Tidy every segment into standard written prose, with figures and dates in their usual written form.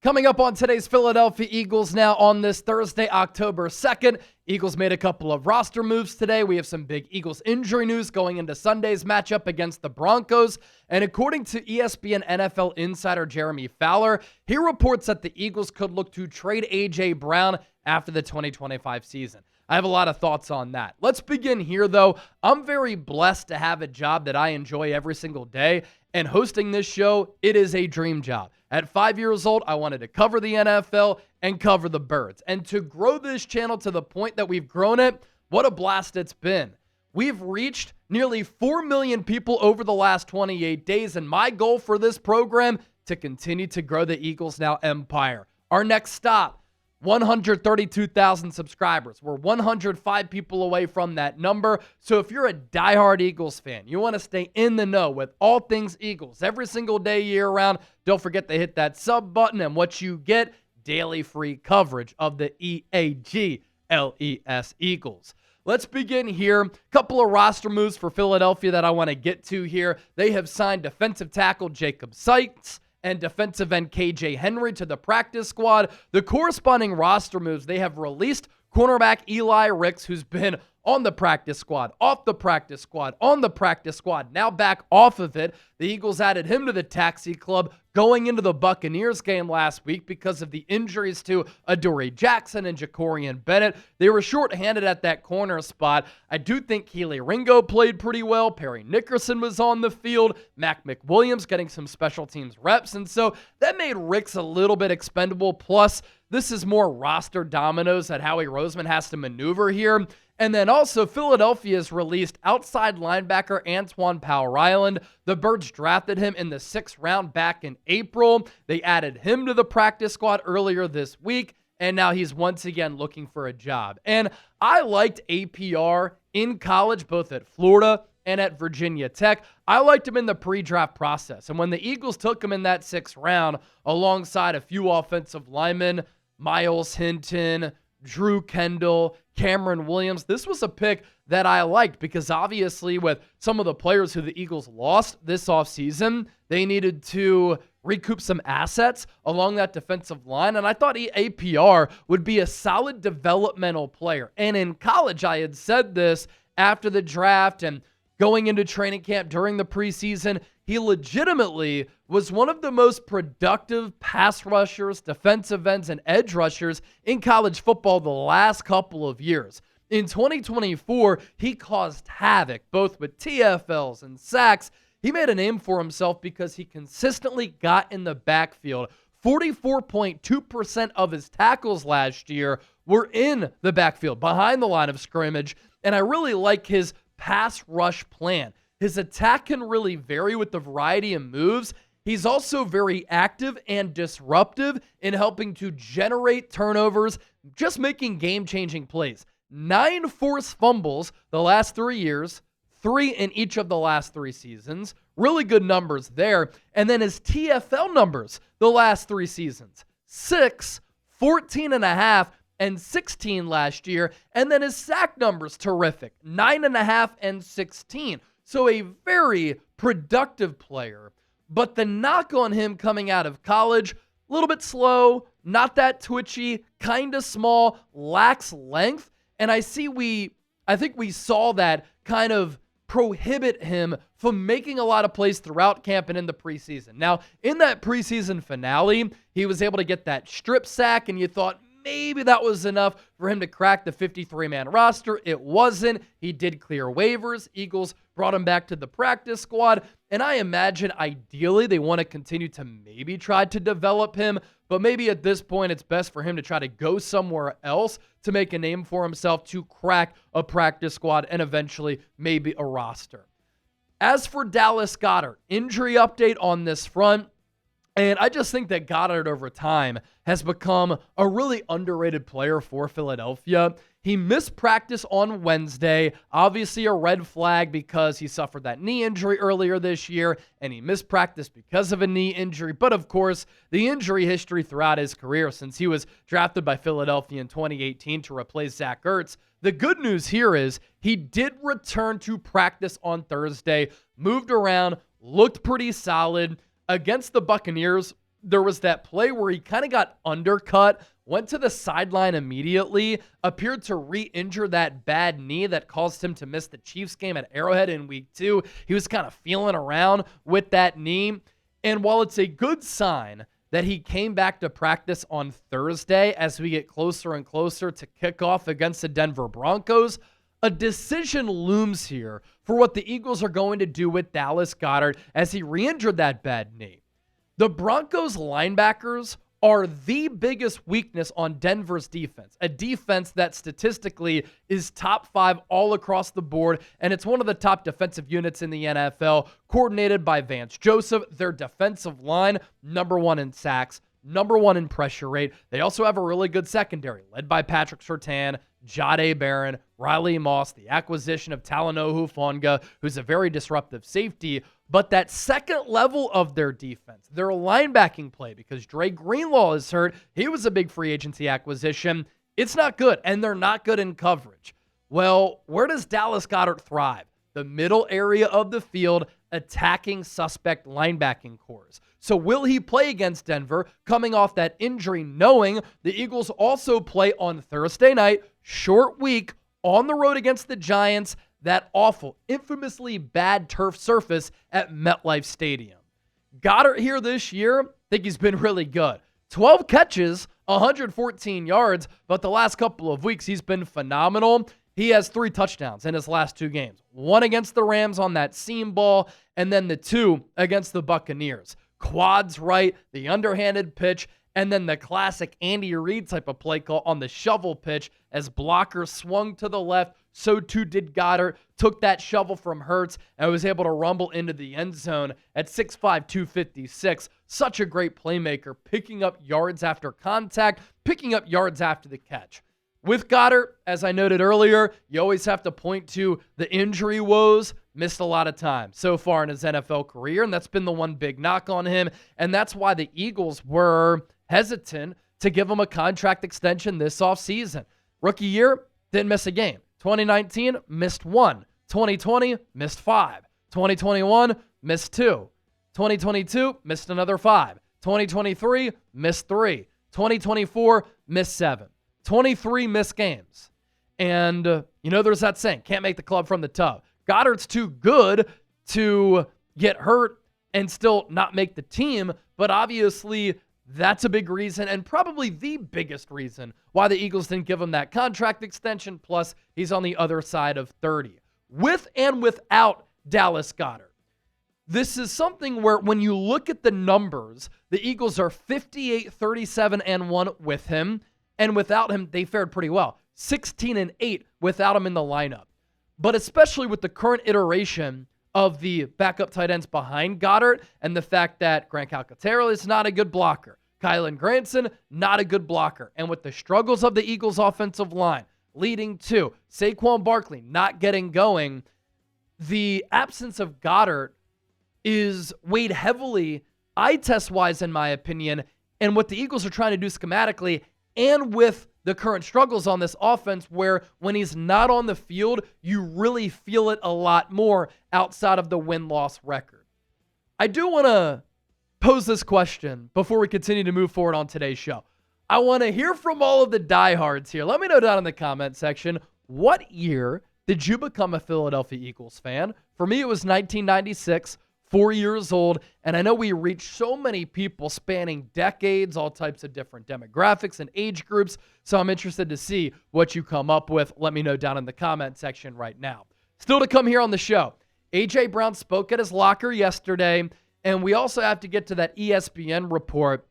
Coming up on today's Philadelphia Eagles now on this Thursday, October 2nd. Eagles made a couple of roster moves today. We have some big Eagles injury news going into Sunday's matchup against the Broncos. And according to ESPN NFL insider Jeremy Fowler, he reports that the Eagles could look to trade A.J. Brown after the 2025 season. I have a lot of thoughts on that. Let's begin here, though. I'm very blessed to have a job that I enjoy every single day. And hosting this show, it is a dream job. At 5 years old, I wanted to cover the NFL and cover the Birds. And to grow this channel to the point that we've grown it, what a blast it's been. We've reached nearly 4 million people over the last 28 days, and my goal for this program, to continue to grow the Eagles Now empire. Our next stop, 132,000 subscribers. We're 105 people away from that number. So if you're a diehard Eagles fan, you want to stay in the know with all things Eagles every single day, year round, don't forget to hit that sub button, and what you get, daily free coverage of the EAGLES Eagles. Let's begin here. Couple of roster moves for Philadelphia that I want to get to here. They have signed defensive tackle Jacob Sykes and defensive end KJ Henry to the practice squad. The corresponding roster moves, they have released cornerback Eli Ricks, who's been on the practice squad, off the practice squad, on the practice squad, now back off of it. The Eagles added him to the taxi club going into the Buccaneers game last week because of the injuries to Adoree Jackson and Jacorian Bennett. They were shorthanded at that corner spot. I do think Keely Ringo played pretty well. Perry Dickerson was on the field. Mac McWilliams getting some special teams reps. And so that made Ricks a little bit expendable. Plus, this is more roster dominoes that Howie Roseman has to maneuver here. And then also, Philadelphia has released outside linebacker Antoine Powell-Ryland. The Birds drafted him in the 6th round back in April. They added him to the practice squad earlier this week, and now he's once again looking for a job. And I liked APR in college, both at Florida and at Virginia Tech. I liked him in the pre-draft process. And when the Eagles took him in that 6th round, alongside a few offensive linemen, Miles Hinton, Drew Kendall, Cameron Williams, this was a pick that I liked because obviously with some of the players who the Eagles lost this offseason, they needed to recoup some assets along that defensive line. And I thought APR would be a solid developmental player. And in college, I had said this after the draft and going into training camp during the preseason, he legitimately was one of the most productive pass rushers, defensive ends, and edge rushers in college football the last couple of years. In 2024, he caused havoc, both with TFLs and sacks. He made a name for himself because he consistently got in the backfield. 44.2% of his tackles last year were in the backfield, behind the line of scrimmage, and I really like his pass rush plan. His attack can really vary with the variety of moves. He's also very active and disruptive in helping to generate turnovers, just making game-changing plays. 9 forced fumbles the last 3 years, 3 in each of the last 3 seasons. Really good numbers there. And then his TFL numbers the last 3 seasons. 6, 14.5, and 16 last year. And then his sack numbers, terrific. 9.5 and 16. So a very productive player. But the knock on him coming out of college, a little bit slow, not that twitchy, kind of small, lacks length. And I think we saw that kind of prohibit him from making a lot of plays throughout camp and in the preseason. Now, in that preseason finale, he was able to get that strip sack, and you thought maybe that was enough for him to crack the 53-man roster. It wasn't. He did clear waivers. Eagles brought him back to the practice squad, and I imagine ideally they want to continue to maybe try to develop him, but maybe at this point it's best for him to try to go somewhere else to make a name for himself, to crack a practice squad and eventually maybe a roster. As for Dallas Goedert, injury update on this front. And I just think that Goedert over time has become a really underrated player for Philadelphia. He missed practice on Wednesday, obviously a red flag because he suffered that knee injury earlier this year, and he missed practice because of a knee injury. But of course, the injury history throughout his career since he was drafted by Philadelphia in 2018 to replace Zach Ertz. The good news here is he did return to practice on Thursday, moved around, looked pretty solid. Against the Buccaneers, there was that play where he kind of got undercut, went to the sideline immediately, appeared to re-injure that bad knee that caused him to miss the Chiefs game at Arrowhead in week 2. He was kind of feeling around with that knee. And while it's a good sign that he came back to practice on Thursday as we get closer and closer to kickoff against the Denver Broncos, a decision looms here for what the Eagles are going to do with Dallas Goedert as he re-injured that bad knee. The Broncos linebackers are the biggest weakness on Denver's defense, a defense that statistically is top 5 all across the board, and it's one of the top defensive units in the NFL, coordinated by Vance Joseph. Their defensive line, number 1 in sacks, number 1 in pressure rate. They also have a really good secondary, led by Patrick Surtain, Jahdae Barron, Riley Moss, the acquisition of Talanoa Hufanga, who's a very disruptive safety. But that second level of their defense, their linebacking play, because Dre Greenlaw is hurt, he was a big free agency acquisition, it's not good, and they're not good in coverage. Well, where does Dallas Goedert thrive? The middle area of the field, attacking suspect linebacking cores. So will he play against Denver coming off that injury, knowing the Eagles also play on Thursday night, short week, on the road against the Giants, that awful, infamously bad turf surface at MetLife Stadium? Goedert here this year, I think he's been really good. 12 catches, 114 yards, but the last couple of weeks he's been phenomenal. He has 3 touchdowns in his last 2 games. 1 against the Rams on that seam ball, and then the 2 against the Buccaneers. Quads right, the underhanded pitch, and then the classic Andy Reid type of play call on the shovel pitch as blockers swung to the left. So too did Goedert, took that shovel from Hurts and was able to rumble into the end zone at 6'5", 256. Such a great playmaker, picking up yards after contact, picking up yards after the catch. With Goedert, as I noted earlier, you always have to point to the injury woes. Missed a lot of time so far in his NFL career, and that's been the one big knock on him. And that's why the Eagles were hesitant to give him a contract extension this offseason. Rookie year, didn't miss a game. 2019, missed 1. 2020, missed 5. 2021, missed 2. 2022, missed another 5. 2023, missed 3. 2024, missed 7. 23 missed games. And, there's that saying, can't make the club from the tub. Goedert's too good to get hurt and still not make the team, but obviously that's a big reason, and probably the biggest reason why the Eagles didn't give him that contract extension, plus he's on the other side of 30. With and without Dallas Goedert, this is something where when you look at the numbers, the Eagles are 58-37-1 with him, and without him, they fared pretty well. 16-8 without him in the lineup. But especially with the current iteration of the backup tight ends behind Goedert and the fact that Grant Calcaterra is not a good blocker. Kylen Granson, not a good blocker. And with the struggles of the Eagles' offensive line leading to Saquon Barkley not getting going, the absence of Goedert is weighed heavily eye test-wise, in my opinion, and what the Eagles are trying to do schematically, and with the current struggles on this offense where when he's not on the field, you really feel it a lot more outside of the win-loss record. I do want to pose this question before we continue to move forward on today's show. I want to hear from all of the diehards here. Let me know down in the comment section, what year did you become a Philadelphia Eagles fan? For me, it was 1996. 4 years old, and I know we reach so many people spanning decades, all types of different demographics and age groups, so I'm interested to see what you come up with. Let me know down in the comment section right now. Still to come here on the show, A.J. Brown spoke at his locker yesterday, and we also have to get to that ESPN report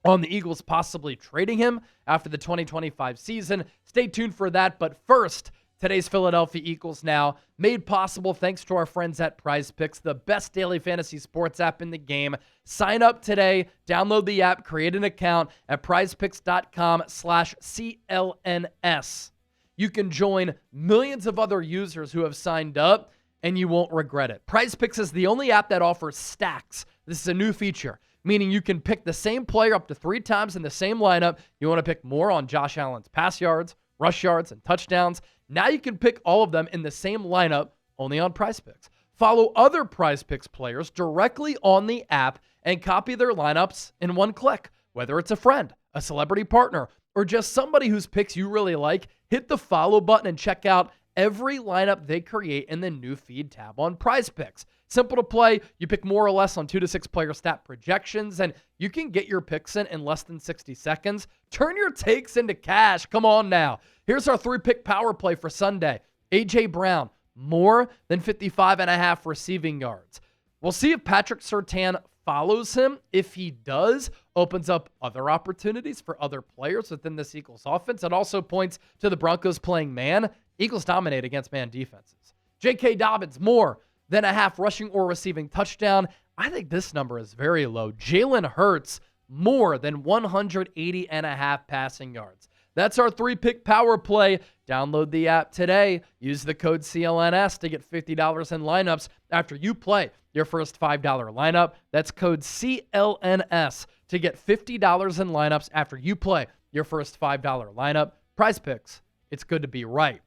on the Eagles possibly trading him after the 2025 season. Stay tuned for that, but first, today's Philadelphia Eagles now made possible thanks to our friends at PrizePicks, the best daily fantasy sports app in the game. Sign up today, download the app, create an account at prizepicks.com/CLNS. You can join millions of other users who have signed up, and you won't regret it. PrizePicks is the only app that offers stacks. This is a new feature, meaning you can pick the same player up to 3 times in the same lineup. You want to pick more on Josh Allen's pass yards, rush yards, and touchdowns. Now you can pick all of them in the same lineup, only on PrizePicks. Follow other PrizePicks players directly on the app and copy their lineups in one click. Whether it's a friend, a celebrity partner, or just somebody whose picks you really like, hit the follow button and check out every lineup they create in the new feed tab on PrizePicks. Simple to play. You pick more or less on 2 to 6 player stat projections, and you can get your picks in less than 60 seconds. Turn your takes into cash. Come on now. Here's our 3-pick power play for Sunday. A.J. Brown, more than 55.5 receiving yards. We'll see if Patrick Surtain follows him. If he does, opens up other opportunities for other players within this Eagles offense. It also points to the Broncos playing man. Eagles dominate against man defenses. J.K. Dobbins, more than a half rushing or receiving touchdown. I think this number is very low. Jalen Hurts, more than 180.5 passing yards. That's our 3-pick power play. Download the app today. Use the code CLNS to get $50 in lineups after you play your first $5 lineup. That's code CLNS to get $50 in lineups after you play your first $5 lineup. PrizePicks, it's good to be right.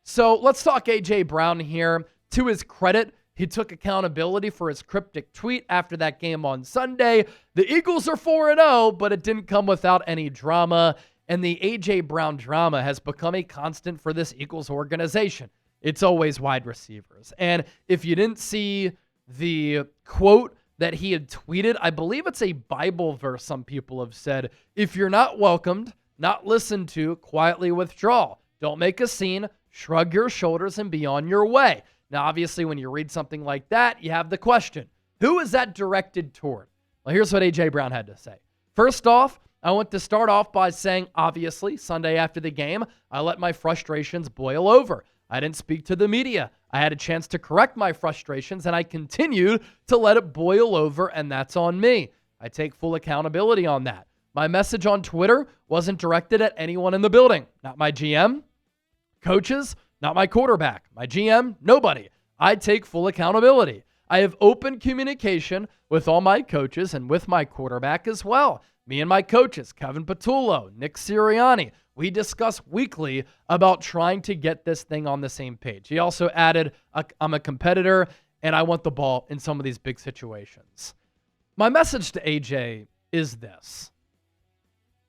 So let's talk A.J. Brown here. To his credit, he took accountability for his cryptic tweet after that game on Sunday. The Eagles are 4-0, but it didn't come without any drama. And the A.J. Brown drama has become a constant for this Eagles organization. It's always wide receivers. And if you didn't see the quote that he had tweeted, I believe it's a Bible verse some people have said, if you're not welcomed, not listened to, quietly withdraw. Don't make a scene, shrug your shoulders, and be on your way. Now, obviously, when you read something like that, you have the question, who is that directed toward? Well, here's what A.J. Brown had to say. First off, I want to start off by saying, obviously, Sunday after the game, I let my frustrations boil over. I didn't speak to the media. I had a chance to correct my frustrations, and I continued to let it boil over, and that's on me. I take full accountability on that. My message on Twitter wasn't directed at anyone in the building. Not my GM, coaches, not my quarterback, my GM, nobody. I take full accountability. I have open communication with all my coaches and with my quarterback as well. Me and my coaches, Kevin Patullo, Nick Sirianni, we discuss weekly about trying to get this thing on the same page. He also added, I'm a competitor and I want the ball in some of these big situations. My message to AJ is this.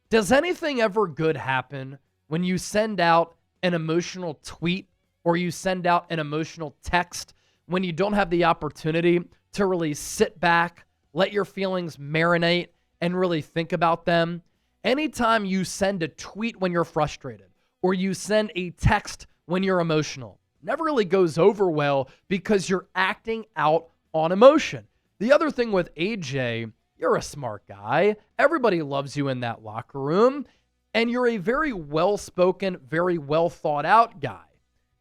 Does anything ever good happen when you send out an emotional tweet or you send out an emotional text when you don't have the opportunity to really sit back, let your feelings marinate, and really think about them? Anytime you send a tweet when you're frustrated or you send a text when you're emotional, never really goes over well because you're acting out on emotion. The other thing with AJ, you're a smart guy. Everybody loves you in that locker room, and you're a very well-spoken, very well-thought-out guy.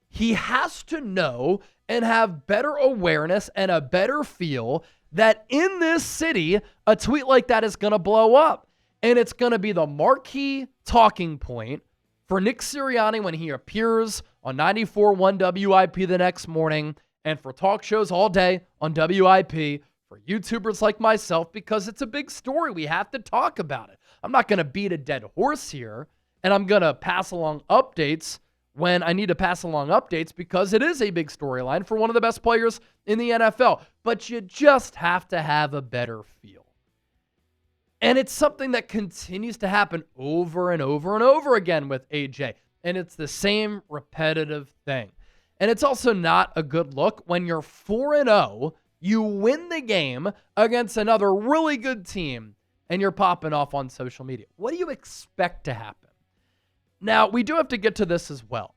He has to know and have better awareness and a better feel that in this city, a tweet like that is going to blow up. And it's going to be the marquee talking point for Nick Sirianni when he appears on 94.1 WIP the next morning, and for talk shows all day on WIP, for YouTubers like myself, because it's a big story. We have to talk about it. I'm not going to beat a dead horse here, and I'm going to pass along updates when I need to pass along updates because it is a big storyline for one of the best players in the NFL. But you just have to have a better feel. And it's something that continues to happen over and over and over again with AJ. And it's the same repetitive thing. And it's also not a good look when you're 4-0, you win the game against another really good team, and you're popping off on social media. What do you expect to happen? Now, we do have to get to this as well.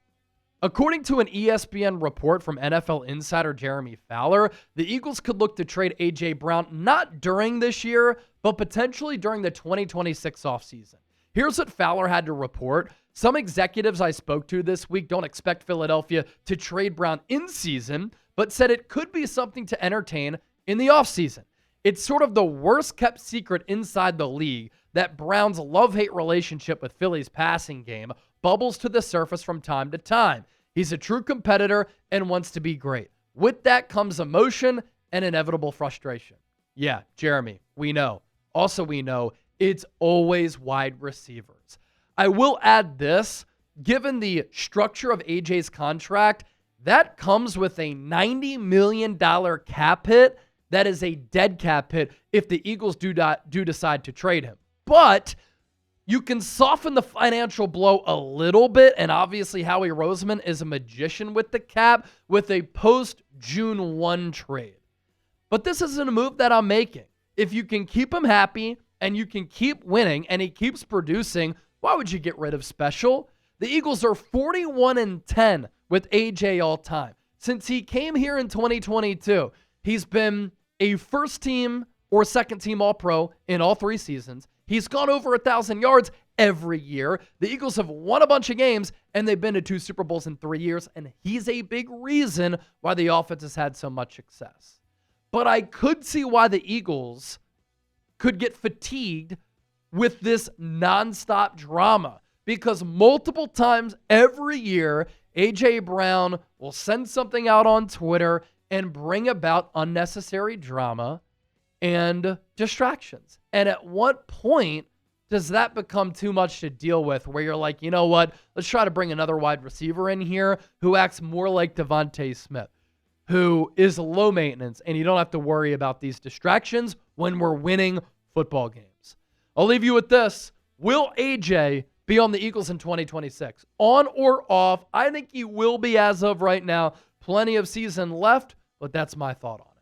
According to an ESPN report from NFL insider Jeremy Fowler, the Eagles could look to trade A.J. Brown not during this year, but potentially during the 2026 offseason. Here's what Fowler had to report. Some executives I spoke to this week don't expect Philadelphia to trade Brown in season, but said it could be something to entertain in the offseason. It's sort of the worst kept secret inside the league that Brown's love-hate relationship with Philly's passing game bubbles to the surface from time to time. He's a true competitor and wants to be great. With that comes emotion and inevitable frustration. Yeah, Jeremy, we know. Also, we know it's always wide receivers. I will add this. Given the structure of AJ's contract, that comes with a $90 million cap hit. That is a dead cap hit if the Eagles do decide to trade him. But you can soften the financial blow a little bit, and obviously Howie Roseman is a magician with the cap with a post-June 1 trade. But this isn't a move that I'm making. If you can keep him happy and you can keep winning and he keeps producing, why would you get rid of Special? The Eagles are 41-10 with AJ all time. Since he came here in 2022, he's been a first-team or second-team All-Pro in all 3 seasons. He's gone over 1,000 yards every year. The Eagles have won a bunch of games, and they've been to 2 Super Bowls in 3 years, and he's a big reason why the offense has had so much success. But I could see why the Eagles could get fatigued with this nonstop drama, because multiple times every year, A.J. Brown will send something out on Twitter and bring about unnecessary drama and distractions. And at what point does that become too much to deal with, where you're like, you know what, let's try to bring another wide receiver in here who acts more like DeVonta Smith, who is low maintenance, and you don't have to worry about these distractions when we're winning football games. I'll leave you with this. Will AJ be on the Eagles in 2026? On or off? I think he will be as of right now. Plenty of season left, but that's my thought on it.